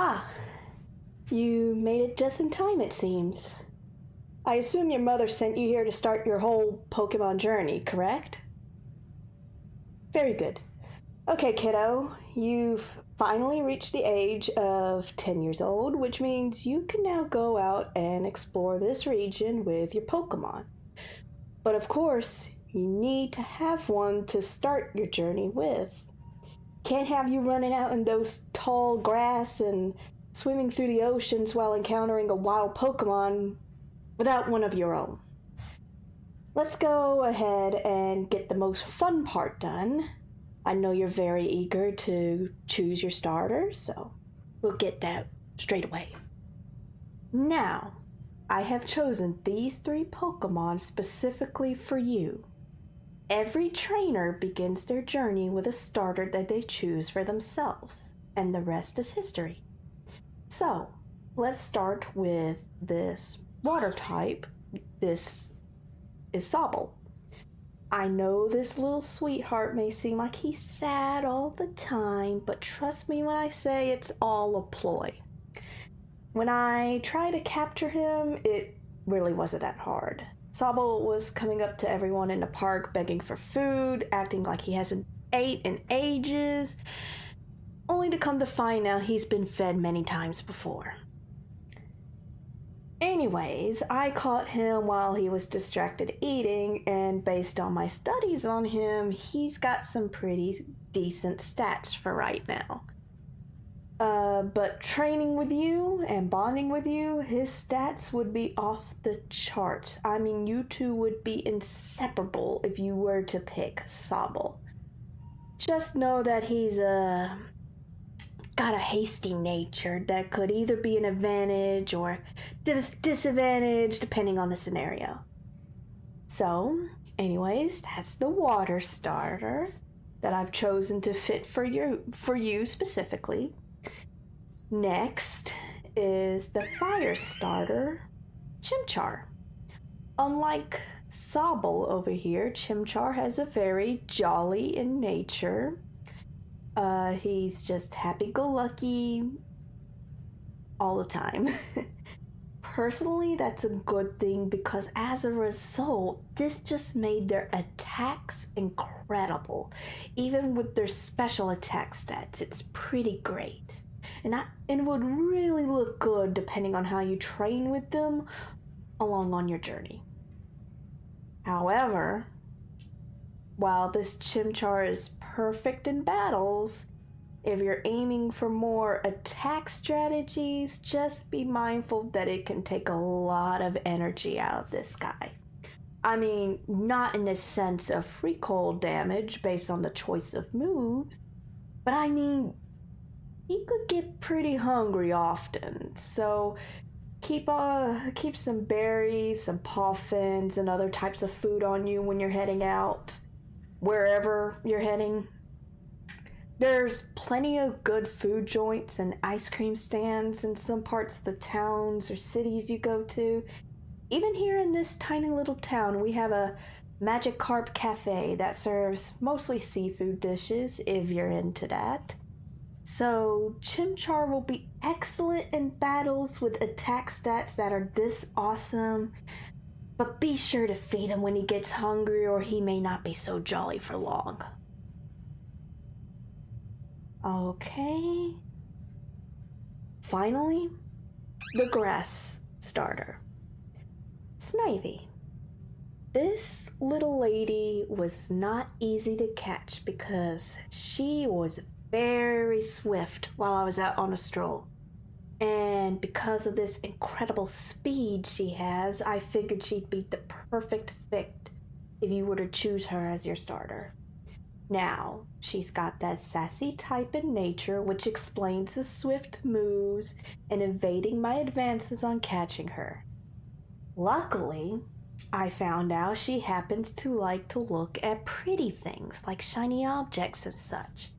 Ah, you made it just in time, it seems. I assume your mother sent you here to start your whole Pokemon journey, correct? Very good. Okay, kiddo, you've finally reached the age of 10 years old, which means you can now go out and explore this region with your Pokemon. But of course, you need to have one to start your journey with. Can't have you running out in those tall grass and swimming through the oceans while encountering a wild Pokemon without one of your own. Let's go ahead and get the most fun part done. I know you're very eager to choose your starter, so we'll get that straight away. Now, I have chosen these 3 Pokemon specifically for you. Every trainer begins their journey with a starter that they choose for themselves, and the rest is history. So, let's start with this water type. This is Sobble. I know this little sweetheart may seem like he's sad all the time, but trust me when I say it's all a ploy. When I tried to capture him, it really wasn't that hard. Sobble was coming up to everyone in the park begging for food, acting like he hasn't ate in ages, only to come to find out he's been fed many times before. Anyways, I caught him while he was distracted eating, and based on my studies on him, he's got some pretty decent stats for right now. But training with you and bonding with you, his stats would be off the charts. I mean, you two would be inseparable if you were to pick Sobble. Just know that he's got a hasty nature that could either be an advantage or disadvantage depending on the scenario. So, anyways, that's the water starter that I've chosen to fit for you specifically. Next is the fire starter, Chimchar. Unlike Sobble over here, Chimchar has a very jolly in nature. He's just happy-go-lucky all the time. Personally, that's a good thing because as a result, this just made their attacks incredible. Even with their special attack stats, it's pretty great. And it would really look good depending on how you train with them along on your journey. However, while this Chimchar is perfect in battles, if you're aiming for more attack strategies, just be mindful that it can take a lot of energy out of this guy. I mean, not in the sense of recoil damage based on the choice of moves, but I mean, he could get pretty hungry often, so keep some berries, some poffins, and other types of food on you when you're heading out, wherever you're heading. There's plenty of good food joints and ice cream stands in some parts of the towns or cities you go to. Even here in this tiny little town, we have a Magikarp cafe that serves mostly seafood dishes if you're into that. So, Chimchar will be excellent in battles with attack stats that are this awesome, but be sure to feed him when he gets hungry or he may not be so jolly for long. Okay. Finally, the grass starter, Snivy. This little lady was not easy to catch because she was very swift while I was out on a stroll. And because of this incredible speed she has, I figured she'd be the perfect fit if you were to choose her as your starter. Now, she's got that sassy type in nature, which explains the swift moves and evading my advances on catching her. Luckily, I found out she happens to like to look at pretty things like shiny objects and such.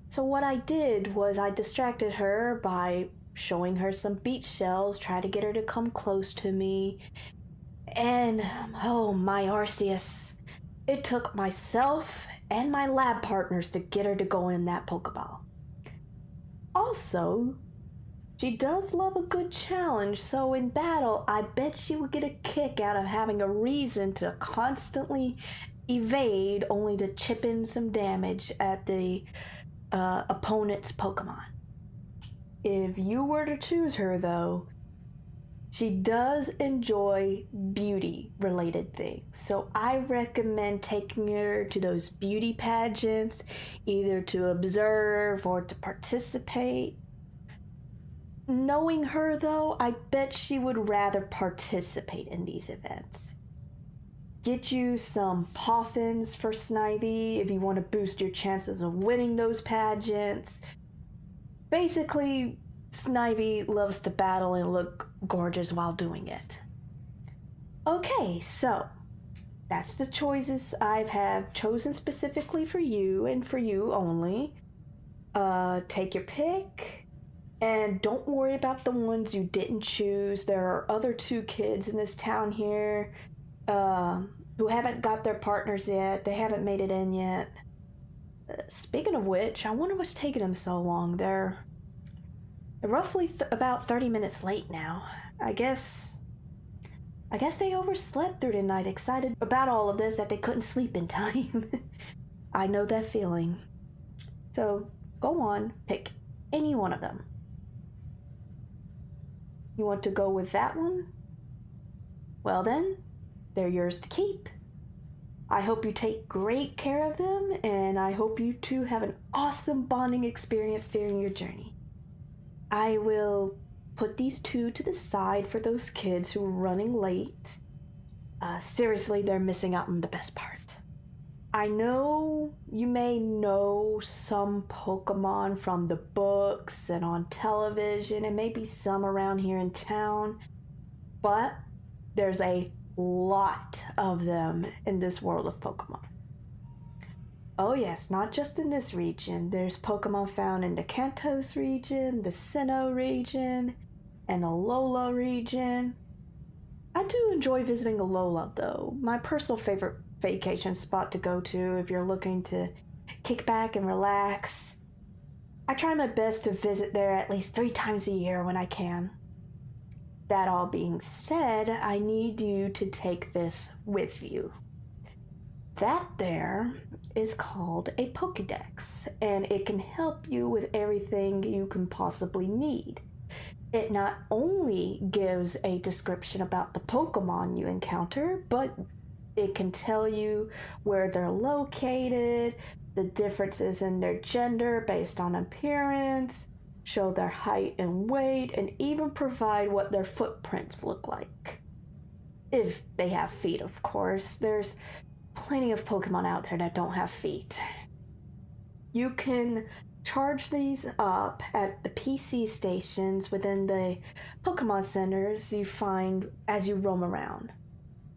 So what I did was I distracted her by showing her some beach shells, try to get her to come close to me, and oh my Arceus, it took myself and my lab partners to get her to go in that Pokeball. Also, She does love a good challenge, so in battle, I bet she would get a kick out of having a reason to constantly evade only to chip in some damage at the opponent's Pokemon. If you were to choose her, though, she does enjoy beauty related things. So I recommend taking her to those beauty pageants, either to observe or to participate. Knowing her, though, I bet she would rather participate in these events. Get you some poffins for Snivy if you want to boost your chances of winning those pageants. Basically, Snivy loves to battle and look gorgeous while doing it. Okay, so that's the choices I have chosen specifically for you and for you only. Take your pick, and don't worry about the ones you didn't choose. There are other 2 kids in this town here who haven't got their partners yet. They haven't made it in yet. Speaking of which, I wonder what's taking them so long. They're roughly about 30 minutes late now. I guess they overslept through the night, excited about all of this that they couldn't sleep in time. I know that feeling. So go on, pick any one of them. You want to go with that one? Well then, they're yours to keep. I hope you take great care of them, and I hope you two have an awesome bonding experience during your journey. I will put these 2 to the side for those kids who are running late. Seriously, they're missing out on the best part. I know you may know some Pokemon from the books and on television, and maybe some around here in town, but there's a lot of them in this world of Pokemon. Oh yes, not just in this region. There's Pokemon found in the Kantos region, the Sinnoh region, and Alola region. I do enjoy visiting Alola, though. My personal favorite vacation spot to go to if you're looking to kick back and relax. I try my best to visit there at least 3 times a year when I can. That all being said, I need you to take this with you. That there is called a Pokédex, and it can help you with everything you can possibly need. It not only gives a description about the Pokemon you encounter, but it can tell you where they're located, the differences in their gender based on appearance, show their height and weight, and even provide what their footprints look like. If they have feet, of course. There's plenty of Pokemon out there that don't have feet. You can charge these up at the PC stations within the Pokemon centers you find as you roam around.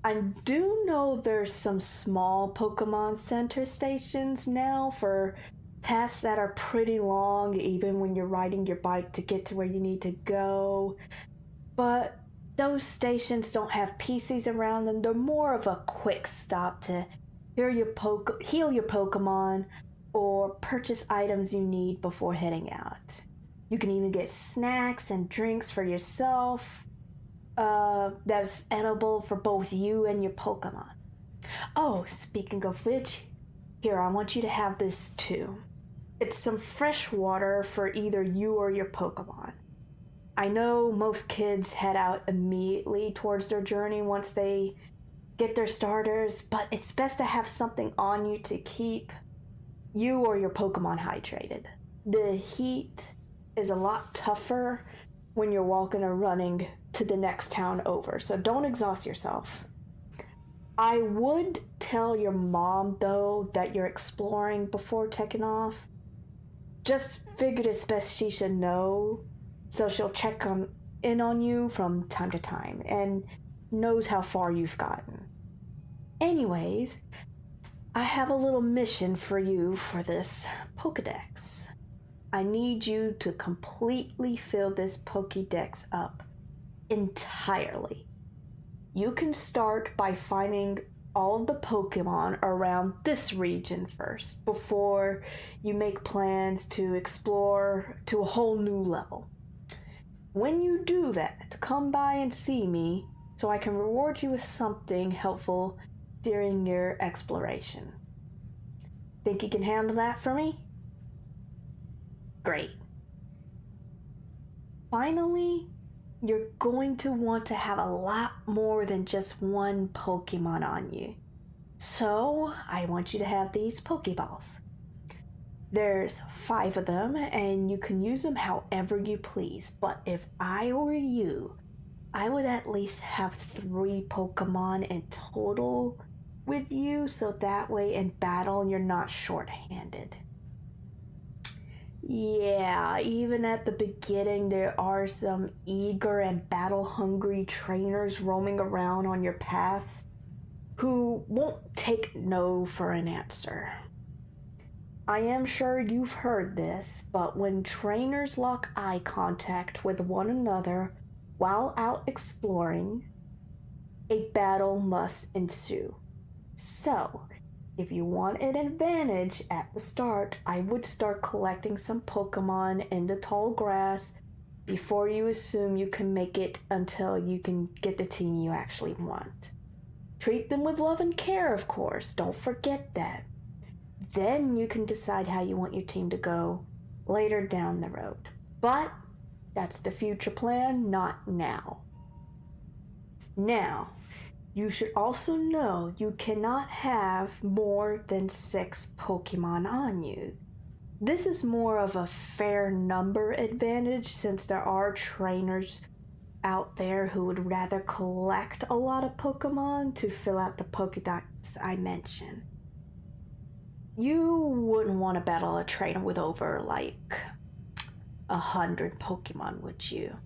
I do know there's some small Pokemon Center stations now for paths that are pretty long, even when you're riding your bike to get to where you need to go. But those stations don't have PCs around them. They're more of a quick stop to heal your Pokemon or purchase items you need before heading out. You can even get snacks and drinks for yourself that's edible for both you and your Pokemon. Oh, speaking of which, here, I want you to have this too. It's some fresh water for either you or your Pokemon. I know most kids head out immediately towards their journey once they get their starters, but it's best to have something on you to keep you or your Pokemon hydrated. The heat is a lot tougher when you're walking or running to the next town over, so don't exhaust yourself. I would tell your mom, though, that you're exploring before taking off. Just figured it's best she should know, so she'll check in on you from time to time and knows how far you've gotten. Anyways, I have a little mission for you for this Pokédex. I need you to completely fill this Pokédex up entirely. You can start by finding all of the Pokemon around this region first before you make plans to explore to a whole new level. When you do that, come by and see me so I can reward you with something helpful during your exploration. Think you can handle that for me? Great. Finally, you're going to want to have a lot more than just one Pokemon on you. So, I want you to have these Pokeballs. There's 5 of them, and you can use them however you please. But if I were you, I would at least have 3 Pokemon in total with you, so that way in battle you're not short-handed. Yeah, even at the beginning, there are some eager and battle-hungry trainers roaming around on your path who won't take no for an answer. I am sure you've heard this, but when trainers lock eye contact with one another while out exploring, a battle must ensue. So, if you want an advantage at the start, I would start collecting some Pokemon in the tall grass before you assume you can make it until you can get the team you actually want. Treat them with love and care, of course. Don't forget that. Then you can decide how you want your team to go later down the road. But that's the future plan, not now. Now, you should also know you cannot have more than 6 Pokemon on you. This is more of a fair number advantage since there are trainers out there who would rather collect a lot of Pokemon to fill out the Pokédex I mentioned. You wouldn't want to battle a trainer with over 100 Pokemon, would you?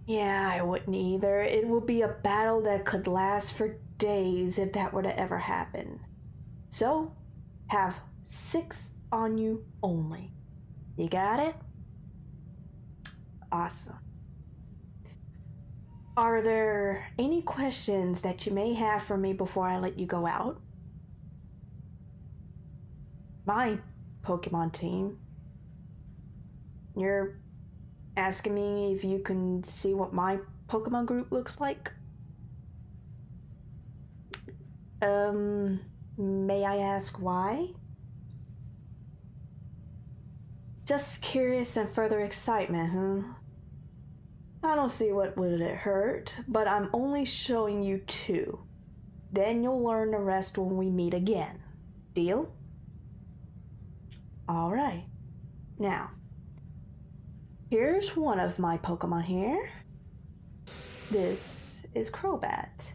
Yeah, I wouldn't either. It would be a battle that could last for days if that were to ever happen. So, have 6 on you only. You got it? Awesome. Are there any questions that you may have for me before I let you go out? My Pokemon team. You're asking me if you can see what my Pokemon group looks like? May I ask why? Just curious and further excitement, huh? I don't see what would it hurt, but I'm only showing you 2. Then you'll learn the rest when we meet again. Deal? Alright. Now, here's one of my Pokemon here. This is Crobat.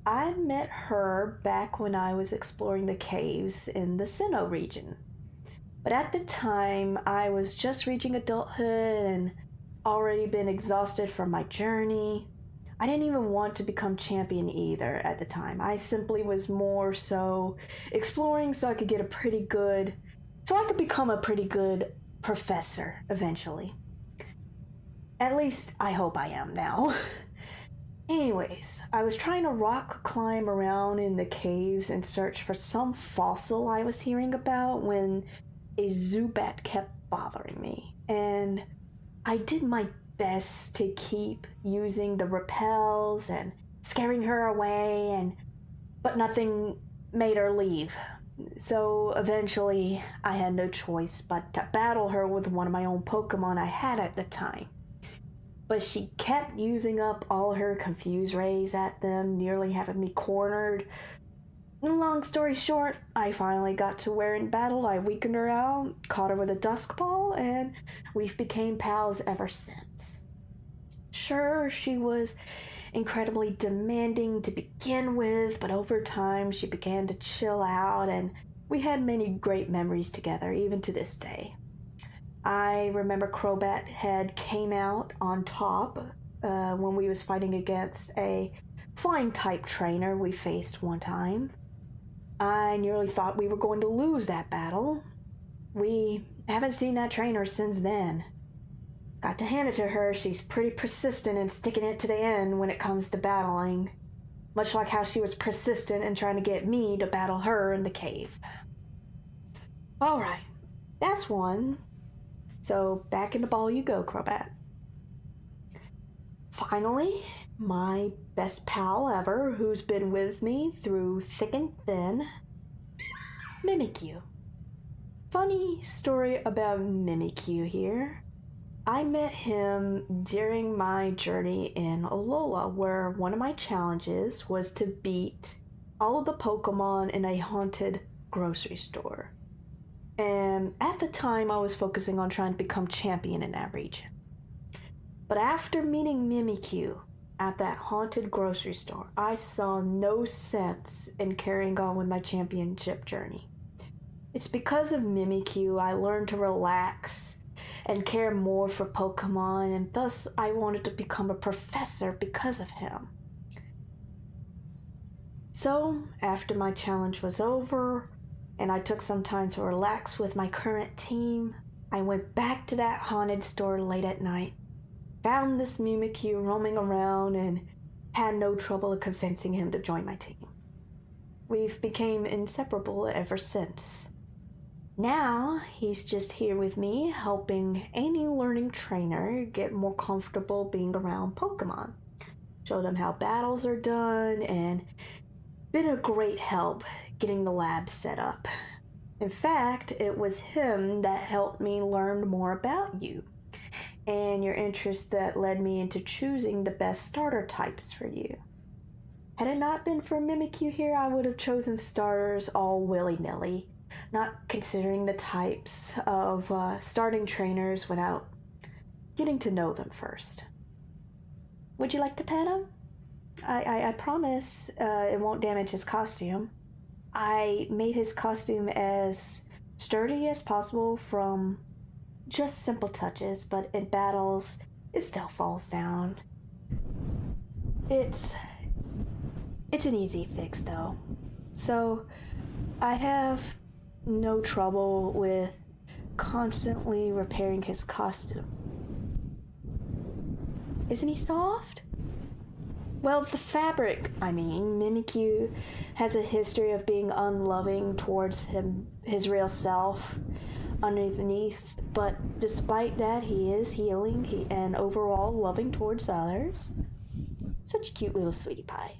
I met her back when I was exploring the caves in the Sinnoh region. But at the time, I was just reaching adulthood and already been exhausted from my journey. I didn't even want to become champion either at the time. I simply was more so exploring so I could become a pretty good professor eventually. At least I hope I am now. Anyways, I was trying to rock climb around in the caves and search for some fossil I was hearing about when a Zubat kept bothering me, and I did my best to keep using the repels and scaring her away, but nothing made her leave. So eventually I had no choice but to battle her with one of my own Pokemon I had at the time. But she kept using up all her Confuse Rays at them, nearly having me cornered. Long story short, I finally got to where in battle I weakened her out, caught her with a Dusk Ball, and we've became pals ever since. Sure, she was incredibly demanding to begin with, but over time she began to chill out, and we had many great memories together, even to this day. I remember Crobat had came out on top when we was fighting against a flying type trainer we faced one time. I nearly thought we were going to lose that battle. We haven't seen that trainer since then. Got to hand it to her, she's pretty persistent in sticking it to the end when it comes to battling. Much like how she was persistent in trying to get me to battle her in the cave. Alright, that's one. So back in the ball you go, Crobat. Finally, my best pal ever, who's been with me through thick and thin, Mimikyu. Funny story about Mimikyu here. I met him during my journey in Alola, where one of my challenges was to beat all of the Pokemon in a haunted grocery store. And at the time, I was focusing on trying to become champion in that region. But after meeting Mimikyu at that haunted grocery store, I saw no sense in carrying on with my championship journey. It's because of Mimikyu I learned to relax and care more for Pokemon, and thus I wanted to become a professor because of him. So, after my challenge was over, and I took some time to relax with my current team, I went back to that haunted store late at night, found this Mimikyu roaming around, and had no trouble convincing him to join my team. We've become inseparable ever since. Now, he's just here with me, helping any learning trainer get more comfortable being around Pokemon. Show them how battles are done, and been a great help getting the lab set up. In fact, it was him that helped me learn more about you, and your interest that led me into choosing the best starter types for you. Had it not been for Mimikyu here, I would have chosen starters all willy-nilly, not considering the types of starting trainers without getting to know them first. Would you like to pet him? I promise it won't damage his costume. I made his costume as sturdy as possible from just simple touches, but in battles, it still falls down. It's an easy fix though. So I have no trouble with constantly repairing his costume. Isn't he soft? Well, the fabric, Mimikyu has a history of being unloving towards his real self underneath, but despite that, he is healing and overall loving towards others. Such a cute little sweetie pie.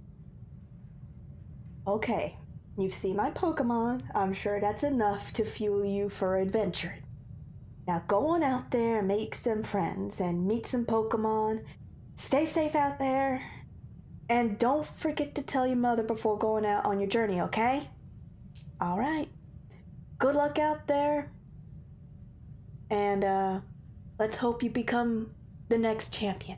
Okay, you've seen my Pokemon. I'm sure that's enough to fuel you for adventuring. Now go on out there and make some friends and meet some Pokemon. Stay safe out there. And don't forget to tell your mother before going out on your journey, okay? Alright. Good luck out there. And let's hope you become the next champion.